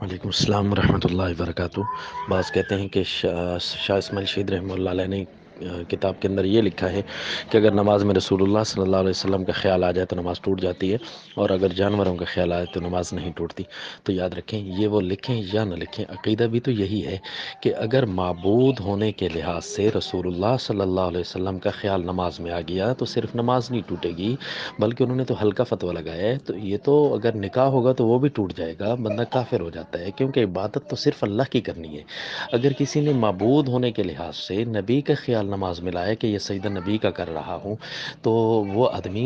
وعلیکم السلام ورحمۃ اللہ وبرکاتہ۔ بعض کہتے ہیں کہ شاہ اسماعیل شہید رحمہ اللہ علیہ نے کتاب کے اندر یہ لکھا ہے کہ اگر نماز میں رسول اللہ صلی اللہ علیہ وسلم کا خیال آ جائے تو نماز ٹوٹ جاتی ہے، اور اگر جانوروں کا خیال آئے تو نماز نہیں ٹوٹتی۔ تو یاد رکھیں، یہ وہ لکھیں یا نہ لکھیں، عقیدہ بھی تو یہی ہے کہ اگر معبود ہونے کے لحاظ سے رسول اللہ صلی اللہ علیہ وسلم کا خیال نماز میں آ گیا تو صرف نماز نہیں ٹوٹے گی، بلکہ انہوں نے تو ہلکا فتویٰ لگایا ہے، تو یہ تو اگر نکاح ہوگا تو وہ بھی ٹوٹ جائے گا، بندہ کافر ہو جاتا ہے، کیونکہ عبادت تو صرف اللہ کی کرنی ہے۔ اگر کسی نے معبود ہونے کے لحاظ سے نبی کا خیال نماز میں لایا کہ یہ سجدہ نبی کا کر رہا ہوں، تو وہ آدمی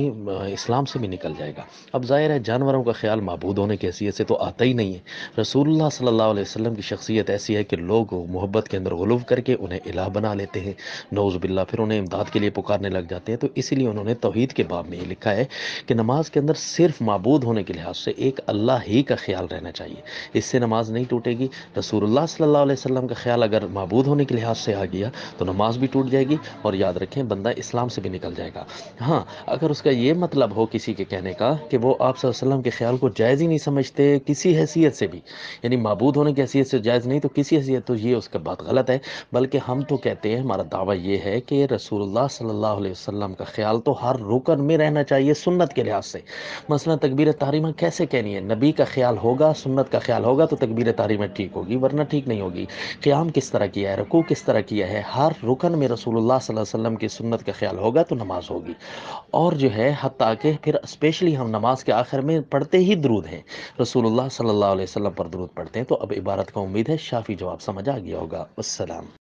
اسلام سے بھی نکل جائے گا۔ اب ظاہر ہے جانوروں کا خیال معبود ہونے کی حیثیت سے تو آتا ہی نہیں ہے۔ رسول اللہ صلی اللہ علیہ وسلم کی شخصیت ایسی ہے کہ لوگ محبت کے اندر غلو کر کے انہیں الہ بنا لیتے ہیں، نعوذ باللہ، پھر انہیں امداد کے لیے پکارنے لگ جاتے ہیں۔ تو اسی لیے انہوں نے توحید کے باب میں یہ لکھا ہے کہ نماز کے اندر صرف معبود ہونے کے لحاظ سے ایک اللہ ہی کا خیال رہنا چاہیے، اس سے نماز نہیں ٹوٹے گی۔ رسول اللہ صلی اللہ علیہ وسلم کا خیال اگر معبود ہونے کے لحاظ سے آ گیا تو نماز بھی ٹوٹ جائے گی، اور یاد رکھیں بندہ اسلام سے بھی نکل جائے گا۔ ہاں، اگر اس کا یہ مطلب ہو کسی کے کہنے کا کہ وہ آپ صلی اللہ علیہ وسلم کے خیال کو جائز ہی نہیں سمجھتے کسی حیثیت سے بھی، یعنی معبود ہونے کی حیثیت سے جائز نہیں تو کسی حیثیت، تو یہ اس کا بات غلط ہے۔ بلکہ ہم تو کہتے ہیں، ہمارا دعویٰ یہ ہے کہ رسول اللہ صلی اللہ علیہ وسلم کا خیال تو ہر رکن میں رہنا چاہیے سنت کے لحاظ سے۔ مثلا تکبیر تحریمہ کیسے کہنی ہے؟ نبی کا خیال ہوگا، سنت کا خیال ہوگا تو تکبیر تحریمہ ٹھیک ہوگی، ورنہ ٹھیک نہیں ہوگی۔ قیام کس طرح کیا ہے، رکوع کس طرح کیا ہے، ہر رکن میں رسول اللہ صلی اللہ علیہ وسلم کی سنت کا خیال ہوگا تو نماز ہوگی۔ اور جو ہے حتیٰ کہ پھر اسپیشلی ہم نماز کے آخر میں پڑھتے ہی درود ہیں، رسول اللہ صلی اللہ علیہ وسلم پر درود پڑھتے ہیں۔ تو اب عبارت کا امید ہے شافی جواب سمجھ آ گیا ہوگا۔ السلام۔